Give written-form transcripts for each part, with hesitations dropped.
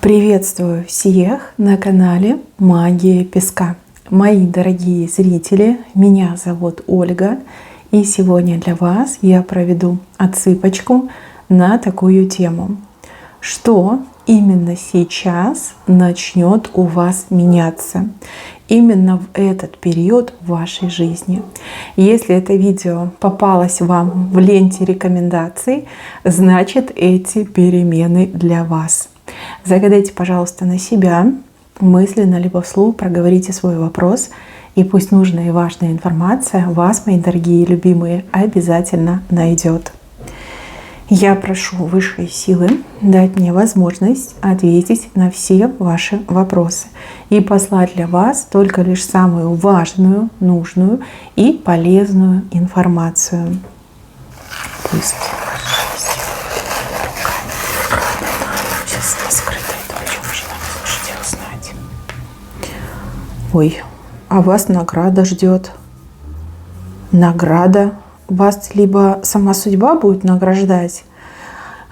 Приветствую всех на канале Магия Песка. Мои дорогие зрители, меня зовут Ольга, и сегодня для вас я проведу отсыпочку на такую тему. Что именно сейчас начнет у вас меняться? Именно в этот период в вашей жизни. Если это видео попалось вам в ленте рекомендаций, значит эти перемены для вас. Загадайте, пожалуйста, на себя, мысленно либо вслух проговорите свой вопрос, и пусть нужная и важная информация вас, мои дорогие и любимые, обязательно найдет. Я прошу высшие силы дать мне возможность ответить на все ваши вопросы и послать для вас только лишь самую важную, нужную и полезную информацию. Пусть. Сейчас скрыто это, о чем же надо хотел знать. Ой, а вас награда ждет. Награда. Вас либо сама судьба будет награждать,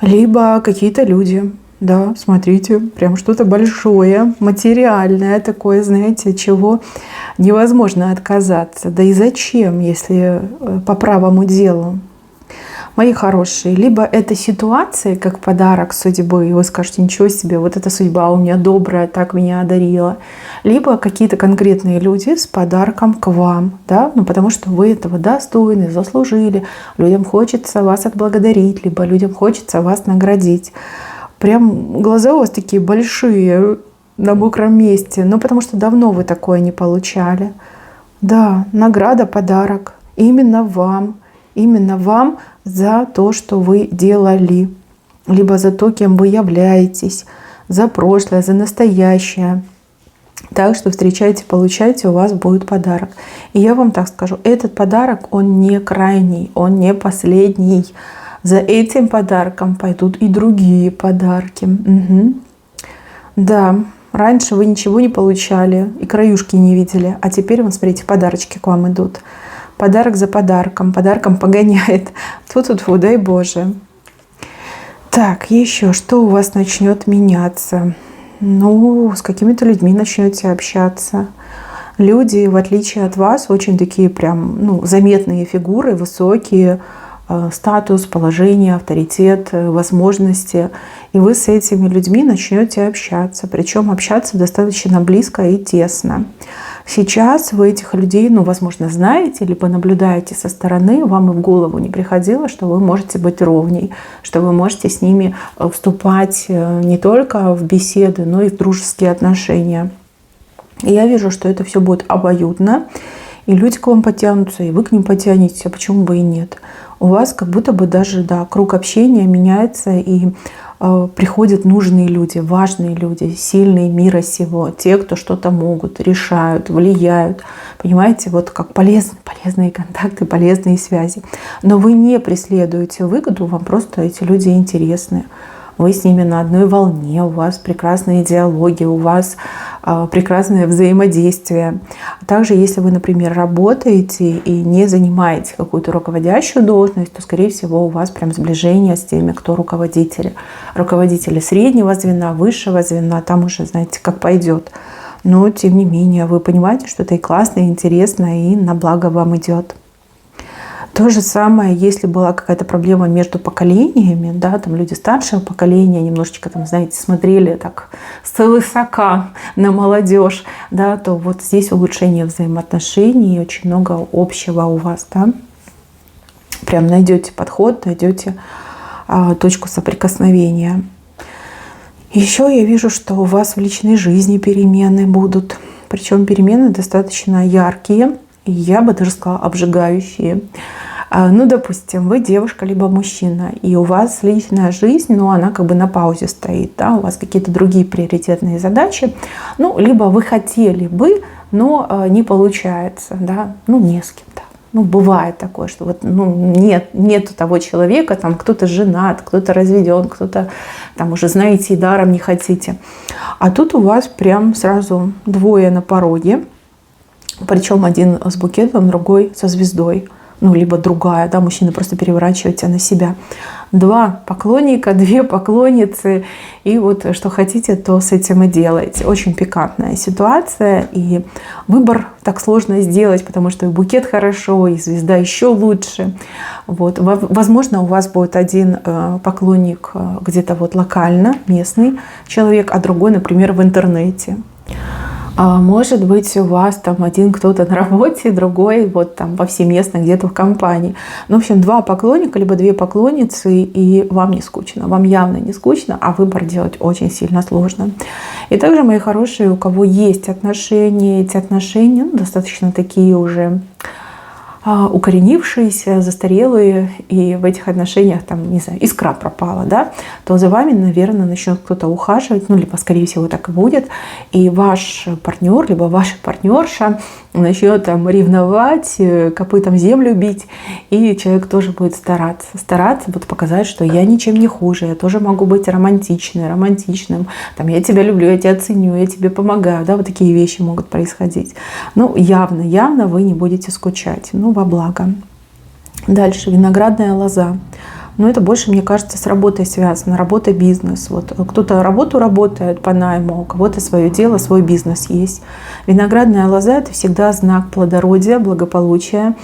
либо какие-то люди. Да, смотрите, прям что-то большое, материальное такое, знаете, чего невозможно отказаться. Да и зачем, если по правому делу? Мои хорошие, либо это ситуация, как подарок судьбы, и вы скажете, ничего себе, вот эта судьба у меня добрая, так меня одарила. Либо какие-то конкретные люди с подарком к вам, да, ну потому что вы этого достойны, заслужили, людям хочется вас отблагодарить, либо людям хочется вас наградить. Прям глаза у вас такие большие, на мокром месте, ну потому что давно вы такое не получали. Да, награда, подарок именно вам за то, что вы делали, либо за то, кем вы являетесь, за прошлое, за настоящее. Так что встречайте, получайте, у вас будет подарок. И я вам так скажу, этот подарок, он не крайний, он не последний. За этим подарком пойдут и другие подарки. Угу. Да, раньше вы ничего не получали и краюшки не видели, а теперь, вот смотрите, подарочки к вам идут. Подарок за подарком погоняет. Тьфу-тьфу, дай Боже. Так, еще что у вас начнет меняться? Ну, с какими-то людьми начнете общаться. Люди, в отличие от вас, очень такие прям, заметные фигуры, высокие, статус, положение, авторитет, возможности. И вы с этими людьми начнете общаться. Причем общаться достаточно близко и тесно. Сейчас вы этих людей, возможно, знаете, либо наблюдаете со стороны, вам и в голову не приходило, что вы можете быть ровней, что вы можете с ними вступать не только в беседы, но и в дружеские отношения. И я вижу, что это все будет обоюдно, и люди к вам потянутся, и вы к ним потянетесь, а почему бы и нет. У вас как будто бы даже круг общения меняется, и приходят нужные люди, важные люди, сильные мира сего, те, кто что-то могут, решают, влияют. Понимаете, вот как полезные контакты, полезные связи. Но вы не преследуете выгоду, вам просто эти люди интересны. Вы с ними на одной волне, у вас прекрасные диалоги, у вас прекрасное взаимодействие. Также, если вы, например, работаете и не занимаете какую-то руководящую должность, то, скорее всего, у вас прям сближение с теми, кто руководители. Руководители среднего звена, высшего звена, там уже, знаете, как пойдет. Но, тем не менее, вы понимаете, что это и классно, и интересно, и на благо вам идет. То же самое, если была какая-то проблема между поколениями, да, там люди старшего поколения немножечко, смотрели так свысока на молодежь, да, то вот здесь улучшение взаимоотношений, очень много общего у вас, да. Прям найдете подход, найдете точку соприкосновения. Еще я вижу, что у вас в личной жизни перемены будут, причем перемены достаточно яркие, и я бы даже сказала обжигающие. Допустим, вы девушка либо мужчина, и у вас личная жизнь, она как бы на паузе стоит, да, у вас какие-то другие приоритетные задачи, либо вы хотели бы, но не получается, да, не с кем-то. Бывает такое, что вот, нет того человека, там кто-то женат, кто-то разведен, кто-то там уже знаете и даром не хотите. А тут у вас прям сразу двое на пороге, причем один с букетом, другой со звездой. Либо другая, да, мужчина просто переворачиваете на себя. 2 поклонника, 2 поклонницы, и вот что хотите, то с этим и делайте. Очень пикантная ситуация, и выбор так сложно сделать, потому что и букет хорошо, и звезда еще лучше. Вот. Возможно, у вас будет один поклонник где-то вот локально, местный человек, а другой, например, в интернете. А может быть, у вас там один кто-то на работе, другой вот там повсеместно где-то в компании. Ну, в общем, 2 поклонника, либо 2 поклонницы, и вам не скучно. Вам явно не скучно, а выбор делать очень сильно сложно. И также, мои хорошие, у кого есть отношения, эти отношения достаточно такие уже укоренившиеся, застарелые, и в этих отношениях, там, не знаю, искра пропала, да, то за вами, наверное, начнет кто-то ухаживать, ну, либо, скорее всего, так и будет, и ваш партнер, либо ваша партнерша начнет там ревновать, копытом землю бить, и человек тоже будет стараться вот показать, что я ничем не хуже, я тоже могу быть романтичным, там, я тебя люблю, я тебя ценю, я тебе помогаю, да, вот такие вещи могут происходить. Ну, явно вы не будете скучать, ну, во благо. Дальше, виноградная лоза. Но это больше, мне кажется, с работой связано, работа, бизнес. Вот кто-то работу работает по найму, у кого-то свое дело, свой бизнес есть. Виноградная лоза – это всегда знак плодородия, благополучия.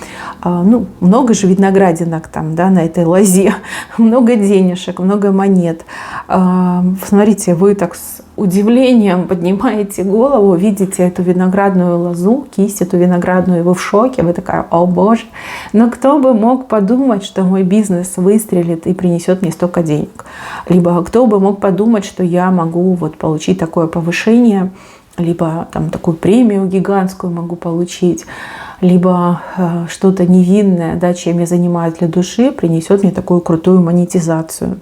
Ну, много же виноградинок там, да, на этой лозе, много денежек, много монет. Смотрите, вы так с удивлением поднимаете голову, видите эту виноградную лозу, кисть эту виноградную, и вы в шоке, вы такая: о боже, но кто бы мог подумать, что мой бизнес выстрелит и принесет мне столько денег? Либо кто бы мог подумать, что я могу вот получить такое повышение, либо там такую премию гигантскую могу получить, либо что-то невинное, да, чем я занимаюсь для души, принесет мне такую крутую монетизацию.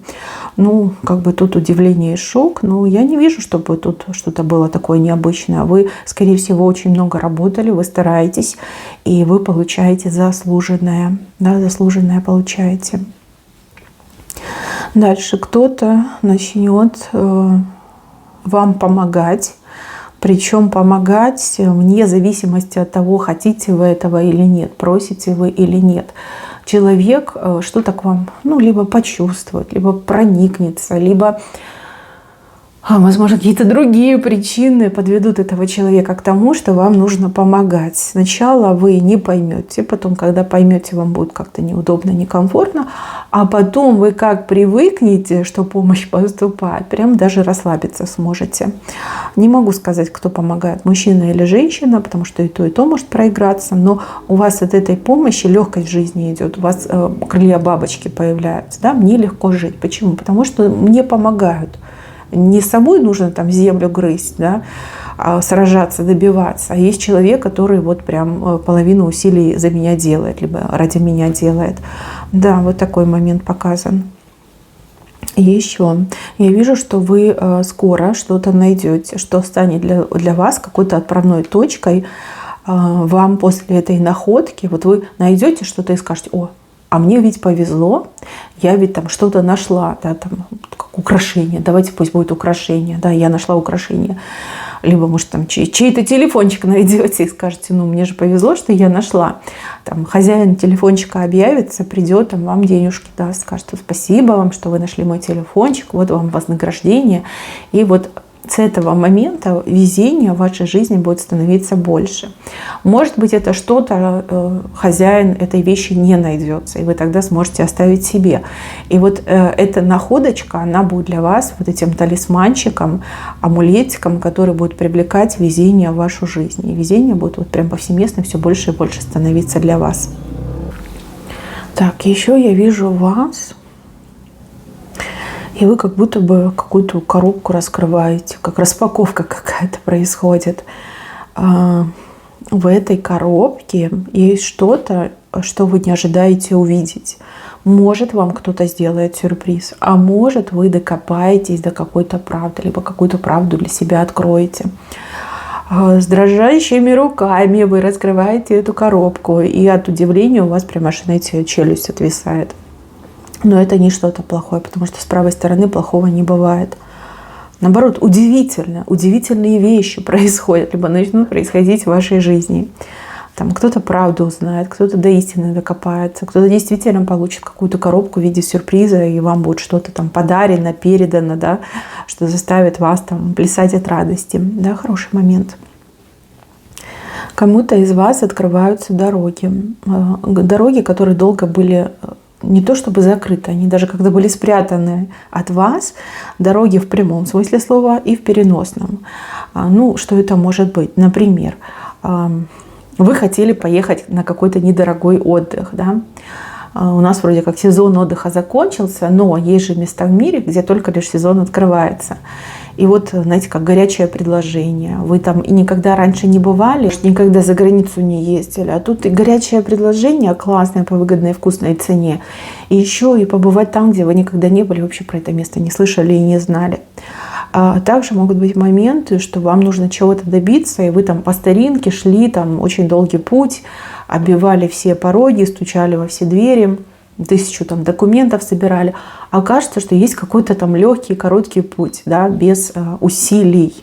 Ну, как бы тут удивление и шок, но я не вижу, чтобы тут что-то было такое необычное. Вы, скорее всего, очень много работали, вы стараетесь, и вы получаете заслуженное, да, заслуженное получаете. Дальше кто-то начнет вам помогать. Причем помогать вне зависимости от того, хотите вы этого или нет, просите вы или нет. Человек что-то к вам, ну, либо почувствует, либо проникнется, либо, возможно, какие-то другие причины подведут этого человека к тому, что вам нужно помогать. Сначала вы не поймете, потом, когда поймете, вам будет как-то неудобно, некомфортно, а потом вы как привыкнете, что помощь поступает, прям даже расслабиться сможете. Не могу сказать, кто помогает, мужчина или женщина, потому что и то может проиграться, но у вас от этой помощи легкость в жизни идет, у вас крылья бабочки появляются, да? Мне легко жить. Почему? Потому что мне помогают. Не с собой нужно там землю грызть, да, сражаться, добиваться. А есть человек, который вот прям половину усилий за меня делает, либо ради меня делает. Да, вот такой момент показан. Еще я вижу, что вы скоро что-то найдете, что станет для вас какой-то отправной точкой. Вам после этой находки, вот вы найдете что-то и скажете: о, а мне ведь повезло, я ведь там что-то нашла, да, там, как украшение, давайте пусть будет украшение, да, я нашла украшение. Либо, может, там чей-то телефончик найдете и скажете: ну, мне же повезло, что я нашла. Там хозяин телефончика объявится, придет, там, вам денежки даст, скажет: спасибо вам, что вы нашли мой телефончик, вот вам вознаграждение. И вот с этого момента везения в вашей жизни будет становиться больше. Может быть, это что-то хозяин этой вещи не найдется, и вы тогда сможете оставить себе. И вот эта находочка, она будет для вас вот этим талисманчиком, амулетиком, который будет привлекать везение в вашу жизнь. И везение будет вот прям повсеместно все больше и больше становиться для вас. Так, еще я вижу вас. И вы как будто бы какую-то коробку раскрываете, как распаковка какая-то происходит. В этой коробке есть что-то, что вы не ожидаете увидеть. Может, вам кто-то сделает сюрприз, а может, вы докопаетесь до какой-то правды, либо какую-то правду для себя откроете. С дрожащими руками вы раскрываете эту коробку, и от удивления у вас прямо аж, знаете, челюсть отвисает. Но это не что-то плохое, потому что с правой стороны плохого не бывает. Наоборот, удивительные вещи происходят, либо начнут происходить в вашей жизни. Там кто-то правду узнает, кто-то до истины докопается, кто-то действительно получит какую-то коробку в виде сюрприза, и вам будет что-то там подарено, передано, да, что заставит вас там плясать от радости. Да, хороший момент. Кому-то из вас открываются дороги. Дороги, которые долго были не то чтобы закрыты, они даже когда были спрятаны от вас, дороги в прямом смысле слова и в переносном. Ну, что это может быть? Например, вы хотели поехать на какой-то недорогой отдых, да? У нас вроде как сезон отдыха закончился, но есть же места в мире, где только лишь сезон открывается. И вот, знаете, как горячее предложение. Вы там и никогда раньше не бывали, никогда за границу не ездили. А тут и горячее предложение классное по выгодной и вкусной цене. И еще и побывать там, где вы никогда не были, вообще про это место не слышали и не знали. Также могут быть моменты, что вам нужно чего-то добиться, и вы там по старинке шли, там очень долгий путь, оббивали все пороги, стучали во все двери, 1000 там документов собирали. А кажется, что есть какой-то там легкий, короткий путь, да, без усилий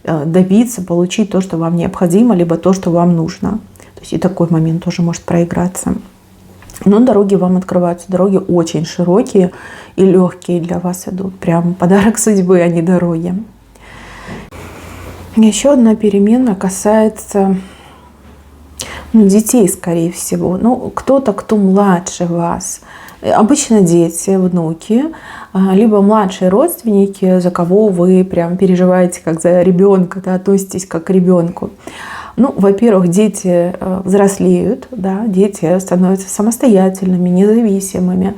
добиться, получить то, что вам необходимо, либо то, что вам нужно. То есть и такой момент тоже может проиграться. Но дороги вам открываются, дороги очень широкие и легкие для вас идут. Прям подарок судьбы, а не дороги. Еще одна перемена касается детей, скорее всего. Ну, кто-то, кто младше вас. Обычно дети, внуки, либо младшие родственники, за кого вы прям переживаете как за ребенка, да, относитесь как к ребенку. Ну, во-первых, дети взрослеют, да, дети становятся самостоятельными, независимыми,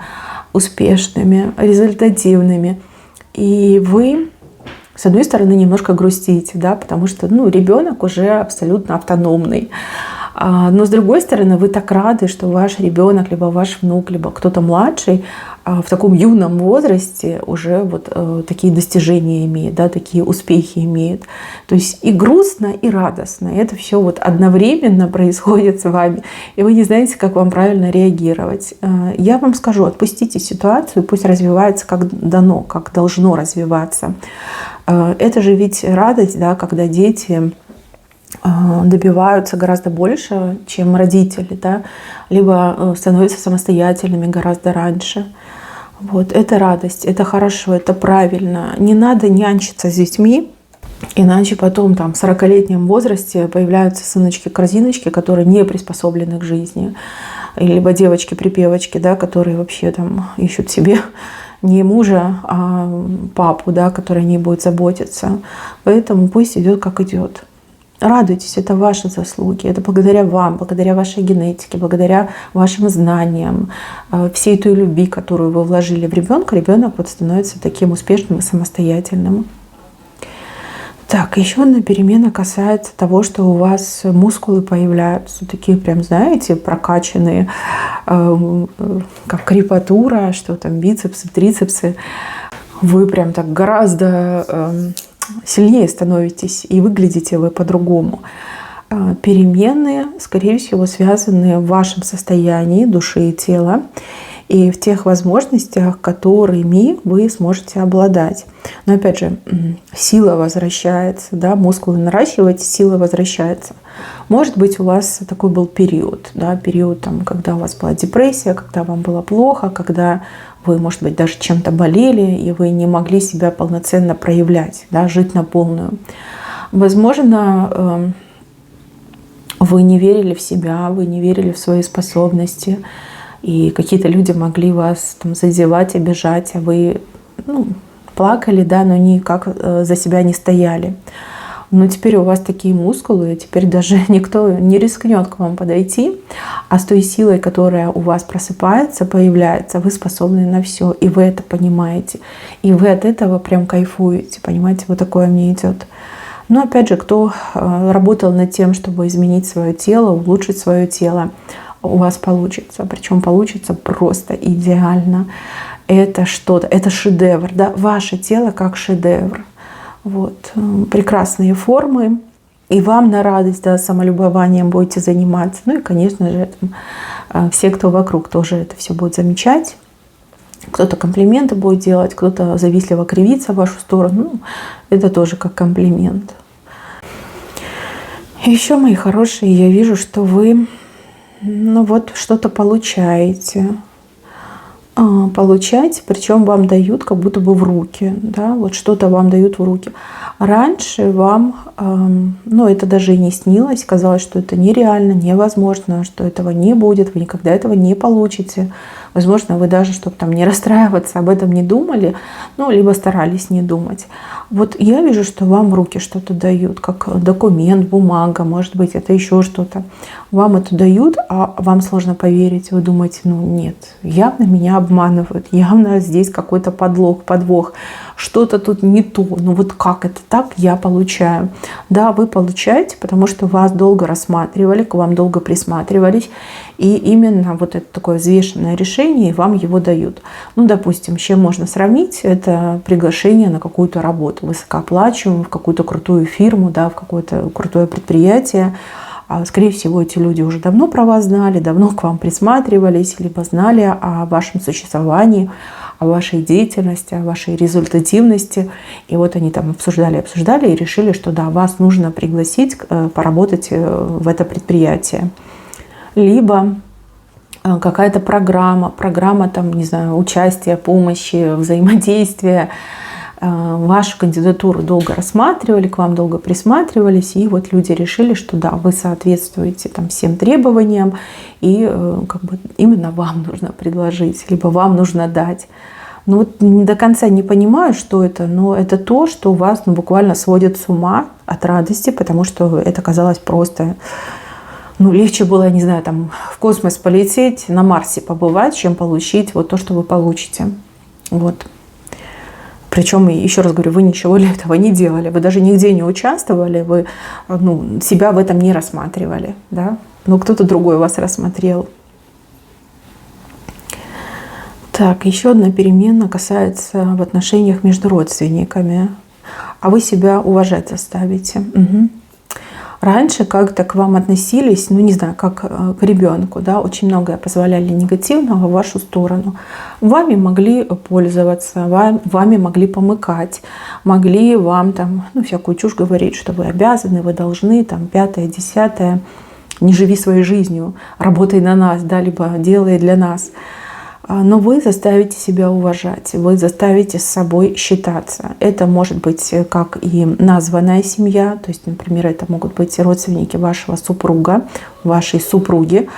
успешными, результативными. И вы, с одной стороны, немножко грустите, да, потому что ребенок уже абсолютно автономный. Но с другой стороны, вы так рады, что ваш ребенок, либо ваш внук, либо кто-то младший в таком юном возрасте уже вот такие достижения имеет, да, такие успехи имеет. То есть и грустно, и радостно. И это все вот одновременно происходит с вами. И вы не знаете, как вам правильно реагировать. Я вам скажу, отпустите ситуацию, пусть развивается как дано, как должно развиваться. Это же ведь радость, да, когда дети добиваются гораздо больше, чем родители, да, либо становятся самостоятельными гораздо раньше. Вот, это радость, это хорошо, это правильно. Не надо нянчиться с детьми, иначе потом там, в 40-летнем возрасте появляются сыночки-корзиночки, которые не приспособлены к жизни. Либо девочки-припевочки, да, которые вообще там ищут себе не мужа, а папу, да, который о ней будет заботиться. Поэтому пусть идет как идет. Радуйтесь, это ваши заслуги, это благодаря вам, благодаря вашей генетике, благодаря вашим знаниям, всей той любви, которую вы вложили в ребенка, ребенок вот становится таким успешным и самостоятельным. Так, еще одна перемена касается того, что у вас мускулы появляются, такие прям, знаете, прокачанные, как крепатура, что там бицепсы, трицепсы. Вы прям так гораздо сильнее становитесь, и выглядите вы по-другому. Перемены, скорее всего, связаны в вашем состоянии души и тела и в тех возможностях, которыми вы сможете обладать. Но опять же, сила возвращается, да, мускулы наращиваете, сила возвращается. Может быть, у вас такой был период, да, период, там, когда у вас была депрессия, когда вам было плохо, когда вы, может быть, даже чем-то болели, и вы не могли себя полноценно проявлять, да, жить на полную. Возможно, вы не верили в себя, вы не верили в свои способности, и какие-то люди могли вас там задевать, обижать, а вы плакали, да, но никак за себя не стояли. Но теперь у вас такие мускулы, теперь даже никто не рискнет к вам подойти, а с той силой, которая у вас просыпается, появляется, вы способны на все, и вы это понимаете, и вы от этого прям кайфуете, понимаете, вот такое мне идет. Но опять же, кто работал над тем, чтобы изменить свое тело, улучшить свое тело, у вас получится, причем получится просто идеально. Это что-то, это шедевр, да, ваше тело как шедевр. Вот. Прекрасные формы, и вам на радость, да, самолюбованием будете заниматься. Ну и, конечно же, все, кто вокруг, тоже это все будет замечать. Кто-то комплименты будет делать, кто-то завистливо кривится в вашу сторону. Ну, это тоже как комплимент. Еще, мои хорошие, я вижу, что вы, ну вот, что-то получаете. Получаете, причем вам дают как будто бы в руки, да, вот что-то вам дают в руки. Раньше вам, ну, это даже и не снилось, казалось, что это нереально, невозможно, что этого не будет, вы никогда этого не получите. Возможно, вы даже, чтобы там не расстраиваться, об этом не думали, ну, либо старались не думать. Вот я вижу, что вам в руки что-то дают, как документ, бумага, может быть, это еще что-то. Вам это дают, а вам сложно поверить. Вы думаете, ну нет, явно меня обманывают, явно здесь какой-то подвох, что-то тут не то. Ну вот как это так я получаю? Да, вы получаете, потому что вас долго рассматривали, к вам долго присматривались, и именно вот это такое взвешенное решение, и вам его дают. Ну, допустим, с чем можно сравнить? Это приглашение на какую-то работу, высокооплачиваемую, в какую-то крутую фирму, да, в какое-то крутое предприятие. Скорее всего, эти люди уже давно про вас знали, давно к вам присматривались, либо знали о вашем существовании, о вашей деятельности, о вашей результативности. И вот они там обсуждали и решили, что да, вас нужно пригласить поработать в это предприятие. Либо какая-то программа там, не знаю, участия, помощи, взаимодействия. Вашу кандидатуру долго рассматривали, к вам долго присматривались, и вот люди решили, что да, вы соответствуете там всем требованиям, и как бы именно вам нужно предложить, либо вам нужно дать. Ну вот до конца не понимаю, что это, но это то, что вас буквально сводит с ума от радости, потому что это казалось просто... Ну, легче было, я не знаю, там в космос полететь, на Марсе побывать, чем получить вот то, что вы получите. Вот. Причем, еще раз говорю, вы ничего для этого не делали, вы даже нигде не участвовали, вы себя в этом не рассматривали, да? Но кто-то другой вас рассмотрел. Так, еще одна перемена касается в отношениях между родственниками. А вы себя уважать заставите. Угу. Раньше как-то к вам относились, ну не знаю, как к ребенку, да, очень многое позволяли негативного в вашу сторону. Вами могли пользоваться, вами могли помыкать, могли вам там, ну, всякую чушь говорить, что вы обязаны, вы должны, там, 5-е, 10-е, не живи своей жизнью, работай на нас, да, либо делай для нас. Но вы заставите себя уважать, вы заставите с собой считаться. Это может быть как и названная семья, то есть, например, это могут быть родственники вашего супруга, вашей супруги,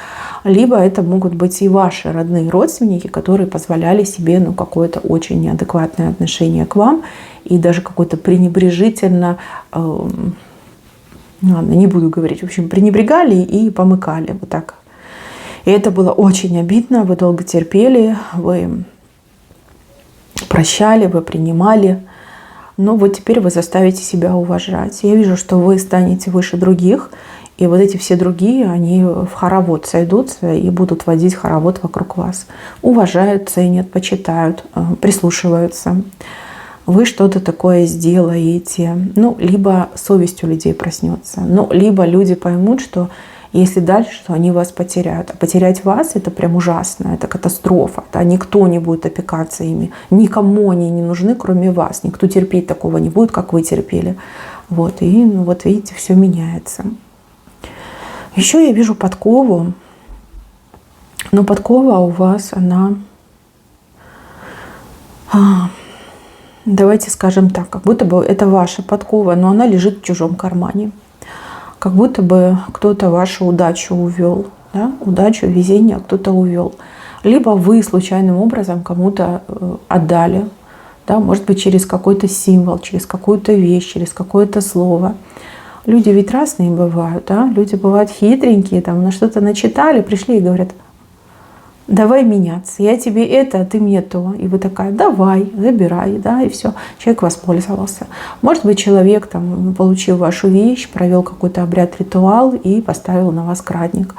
либо это могут быть и ваши родные родственники, которые позволяли себе какое-то очень неадекватное отношение к вам и даже какое-то пренебрежительно, ладно, не буду говорить, в общем, пренебрегали и помыкали вот так. И это было очень обидно, вы долго терпели, вы прощали, вы принимали. Но вот теперь вы заставите себя уважать. Я вижу, что вы станете выше других, и вот эти все другие, они в хоровод сойдутся и будут водить хоровод вокруг вас. Уважают, ценят, почитают, прислушиваются. Вы что-то такое сделаете. Ну, либо совесть у людей проснется, ну, либо люди поймут, что если дальше, то они вас потеряют. А потерять вас — это прям ужасно, это катастрофа. Да? Никто не будет опекаться ими. Никому они не нужны, кроме вас. Никто терпеть такого не будет, как вы терпели. Вот. И вот видите, все меняется. Еще я вижу подкову. Но подкова у вас, она... Давайте скажем так, как будто бы это ваша подкова, но она лежит в чужом кармане. Как будто бы кто-то вашу удачу увел, да? Удачу, везение кто-то увел. Либо вы случайным образом кому-то отдали, да? Может быть, через какой-то символ, через какую-то вещь, через какое-то слово. Люди ведь разные бывают, да? Люди бывают хитренькие, там на что-то начитали, пришли и говорят: давай меняться, я тебе это, а ты мне то. И вы такая: давай, забирай, да, и все. Человек воспользовался. Может быть, человек, там, получил вашу вещь, провел какой-то обряд, ритуал и поставил на вас крадник.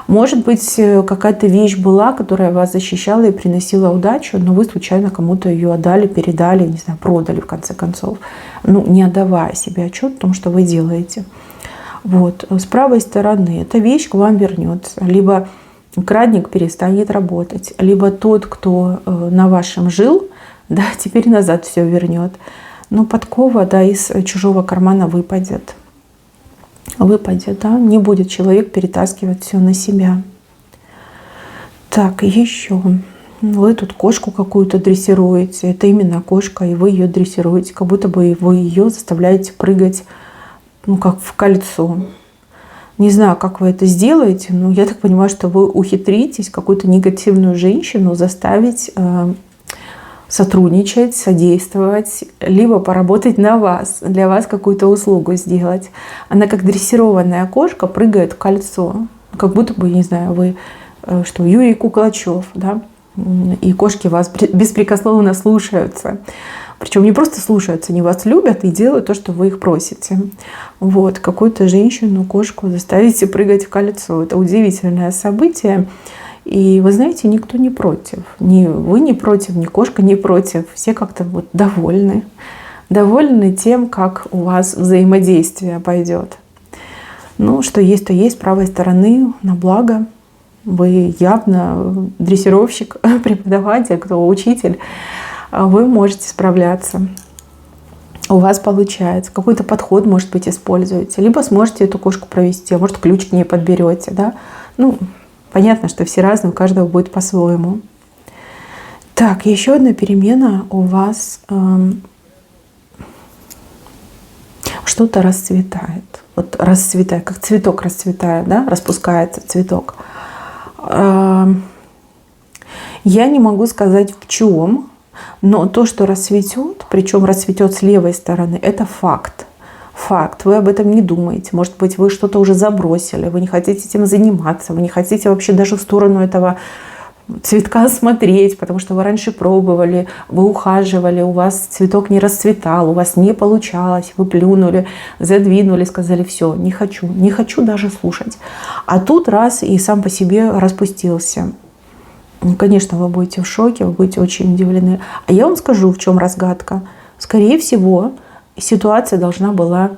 Может быть, какая-то вещь была, которая вас защищала и приносила удачу, но вы случайно кому-то ее отдали, передали, не знаю, продали в конце концов, не отдавая себе отчет в том, что вы делаете. Вот. С правой стороны эта вещь к вам вернется. Либо крадник перестанет работать, либо тот, кто на вашем жил, да, теперь назад все вернет. Но подкова, да, из чужого кармана выпадет. выпадет, да, не будет человек перетаскивать все на себя. Так, еще. Вы тут кошку какую-то дрессируете. Это именно кошка, и вы ее дрессируете, как будто бы вы ее заставляете прыгать, ну, как в кольцо. Не знаю, как вы это сделаете, но я так понимаю, что вы ухитритесь какую-то негативную женщину заставить сотрудничать, содействовать, либо поработать на вас, для вас какую-то услугу сделать. Она как дрессированная кошка прыгает в кольцо. Как будто бы, не знаю, вы что, Юрий Куклачев, да? И кошки вас беспрекословно слушаются. Причем не просто слушаются, они вас любят и делают то, что вы их просите. Вот, какую-то женщину, кошку заставите прыгать в кольцо. Это удивительное событие. И вы знаете, никто не против. Ни вы не против, ни кошка не против. Все как-то вот довольны. Довольны тем, как у вас взаимодействие пойдет. Ну, что есть, то есть. С правой стороны на благо. Вы явно дрессировщик, преподаватель, кто учитель. Вы можете справляться. У вас получается. Какой-то подход, может быть, используете. Либо сможете эту кошку провести, а может, ключ к ней подберете. Да? Ну, понятно, что все разные, у каждого будет по-своему. Так, еще одна перемена у вас. Что-то расцветает. Вот расцветает, как цветок расцветает, да? Распускается цветок. Я не могу сказать в чем, но то, что расцветет, причем расцветет с левой стороны, это факт. Факт. Вы об этом не думаете. Может быть, вы что-то уже забросили, вы не хотите этим заниматься, вы не хотите вообще даже в сторону этого цветка смотреть, потому что вы раньше пробовали, вы ухаживали, у вас цветок не расцветал, у вас не получалось, вы плюнули, задвинули, сказали: все, не хочу даже слушать. А тут раз и сам по себе распустился. Конечно, вы будете в шоке, вы будете очень удивлены. А я вам скажу, в чем разгадка. Скорее всего, ситуация должна была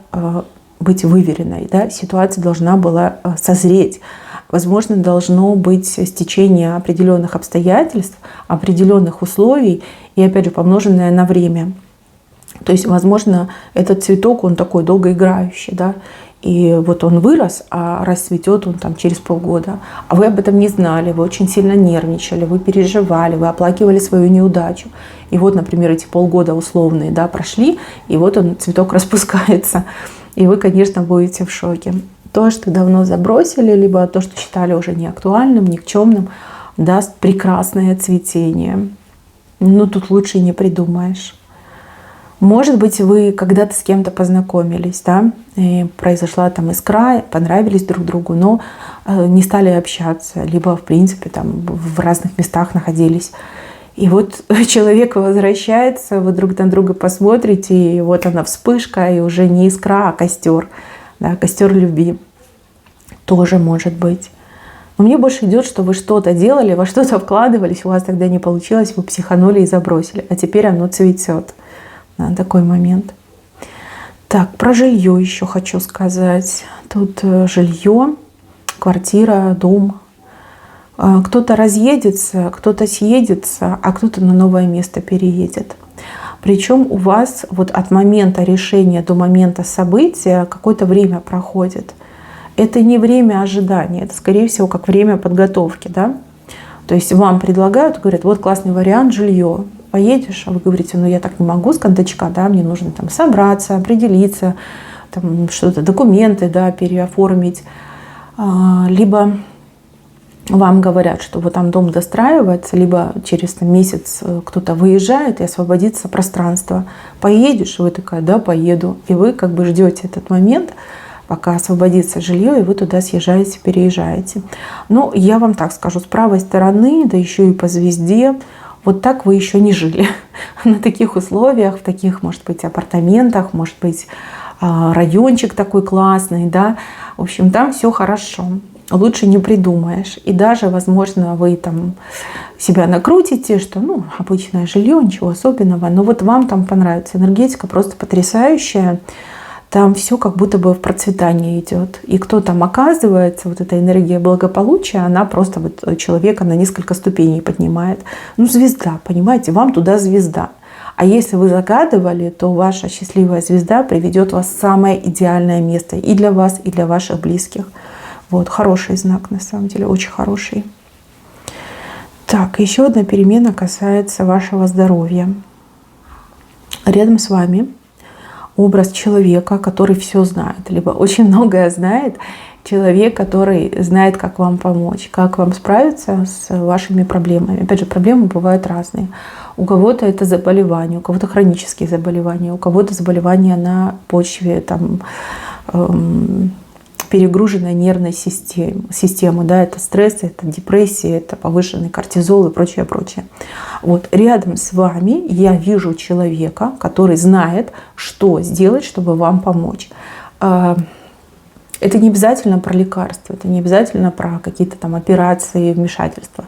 быть выверенной, да? Ситуация должна была созреть. Возможно, должно быть стечение определенных обстоятельств, определенных условий и, опять же, помноженное на время. То есть, возможно, этот цветок, он такой долгоиграющий, да? И вот он вырос, а расцветет он там через полгода. А вы об этом не знали, вы очень сильно нервничали, вы переживали, вы оплакивали свою неудачу. И вот, например, эти полгода условные, да, прошли, и вот он, цветок распускается. И вы, конечно, будете в шоке. То, что давно забросили, либо то, что считали уже неактуальным, никчемным, даст прекрасное цветение. Ну, тут лучше не придумаешь. Может быть, вы когда-то с кем-то познакомились, да, и произошла там искра, понравились друг другу, но не стали общаться, либо, в принципе, там в разных местах находились. И вот человек возвращается, вы друг на друга посмотрите, и вот она вспышка, и уже не искра, а костер. Да, костер любви тоже может быть. Но мне больше идет, что вы что-то делали, во что-то вкладывались, у вас тогда не получилось, вы психанули и забросили, а теперь оно цветет. Да, такой момент. Так, про жилье еще хочу сказать. Тут жилье, квартира, дом. Кто-то разъедется, кто-то съедется, а кто-то на новое место переедет. Причем у вас вот от момента решения до момента события какое-то время проходит. Это не время ожидания, это, скорее всего, как время подготовки. Да? То есть вам предлагают, говорят: вот классный вариант, жилье. Поедешь, а вы говорите: ну я так не могу с кондачка, да, мне нужно там собраться, определиться, там что-то, документы, да, переоформить. Либо вам говорят, что вот там дом достраивается, либо через там, месяц кто-то выезжает и освободится пространство. Поедешь? И вы такая: да, поеду. И вы как бы ждете этот момент, пока освободится жилье, и вы туда съезжаете, переезжаете. Но я вам так скажу, с правой стороны, да еще и по звезде, вот так вы еще не жили. На таких условиях, в таких, может быть, апартаментах, может быть, райончик такой классный, да. В общем, там все хорошо. Лучше не придумаешь. И даже, возможно, вы там себя накрутите, что, ну, обычное жилье, ничего особенного. Но вот вам там понравится. Энергетика просто потрясающая. Там все как будто бы в процветании идет. И кто там оказывается, вот эта энергия благополучия, она просто вот человека на несколько ступеней поднимает. Ну, звезда, понимаете, вам туда звезда. А если вы загадывали, то ваша счастливая звезда приведет вас в самое идеальное место и для вас, и для ваших близких. Вот, хороший знак, на самом деле, очень хороший. Так, еще одна перемена касается вашего здоровья. Рядом с вами образ человека, который все знает, либо очень многое знает. Человек, который знает, как вам помочь, как вам справиться с вашими проблемами. Опять же, проблемы бывают разные. У кого-то это заболевания, у кого-то хронические заболевания, у кого-то заболевания на почве там, перегруженной нервной системы. Да, это стресс, это депрессия, это повышенный кортизол и прочее, прочее. Вот рядом с вами я вижу человека, который знает, что сделать, чтобы вам помочь. Это не обязательно про лекарства, это не обязательно про какие-то там операции, вмешательства.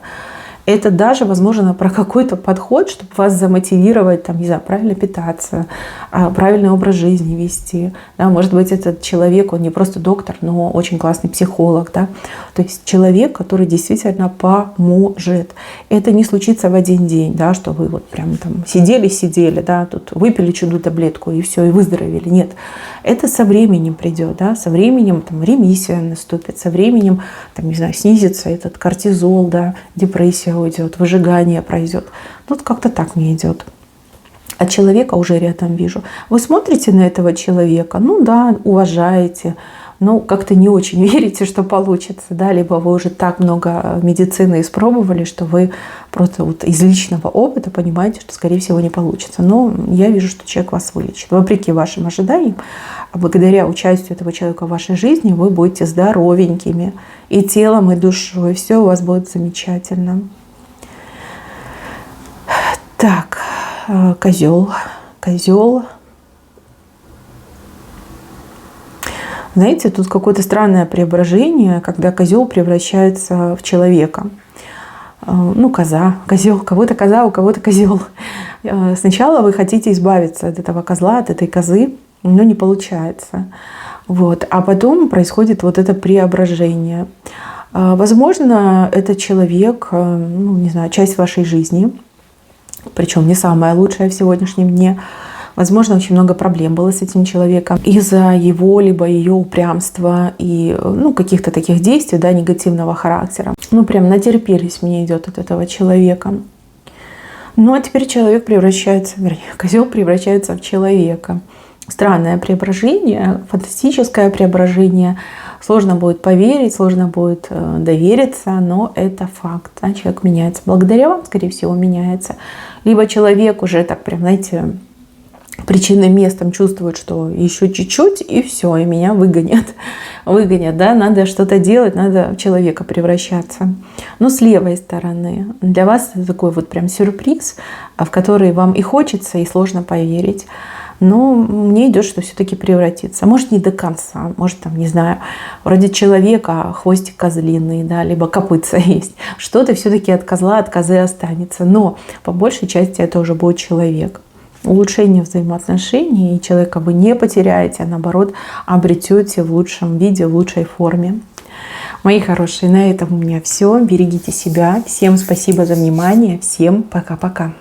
Это даже, возможно, про какой-то подход, чтобы вас замотивировать, там, не знаю, правильно питаться, правильный образ жизни вести. Да, может быть, этот человек, он не просто доктор, но очень классный психолог. Да? То есть человек, который действительно поможет. Это не случится в один день, да, что вы вот прям там сидели, да, тут выпили чудо таблетку и все, и выздоровели. Нет, это со временем придет, да, со временем там ремиссия наступит, со временем, там, не знаю, снизится этот кортизол, да, депрессия уйдет, выжигание пройдет. Вот как-то так мне идет. А человека уже рядом вижу. Вы смотрите на этого человека, ну да, уважаете, но как-то не очень верите, что получится, да, либо вы уже так много медицины испробовали, что вы просто вот из личного опыта понимаете, что, скорее всего, не получится. Но я вижу, что человек вас вылечит. Вопреки вашим ожиданиям, благодаря участию этого человека в вашей жизни, вы будете здоровенькими и телом, и душой. Все у вас будет замечательно. Так, козел. Знаете, тут какое-то странное преображение, когда козел превращается в человека. Ну, козел, кого-то коза, у кого-то козел. Сначала вы хотите избавиться от этого козла, от этой козы, но не получается. Вот. А потом происходит вот это преображение. Возможно, этот человек, ну, не знаю, часть вашей жизни, причем не самая лучшая в сегодняшнем дне. Возможно, очень много проблем было с этим человеком из-за его либо ее упрямства и ну, каких-то таких действий, да, негативного характера. Ну, прям натерпелись мне идет от этого человека. Ну, а теперь человек превращается, вернее, козел превращается в человека. Странное преображение, фантастическое преображение. Сложно будет поверить, сложно будет довериться, но это факт. Да? Человек меняется. Благодаря вам, скорее всего, меняется. Либо человек уже так прям, знаете, причинным местом чувствует, что еще чуть-чуть, и все, и меня выгонят. Выгонят, да, надо что-то делать, надо в человека превращаться. Но с левой стороны для вас это такой вот прям сюрприз, в который вам и хочется, и сложно поверить. Но мне идет, что все-таки превратится. Может, не до конца, может, там, не знаю, вроде человека хвостик козлиный, да, либо копытца есть. Что-то все-таки от козла, от козы останется. Но по большей части это уже будет человек. Улучшение взаимоотношений, и человека вы не потеряете, а наоборот обретете в лучшем виде, в лучшей форме. Мои хорошие, на этом у меня все. Берегите себя. Всем спасибо за внимание. Всем пока-пока.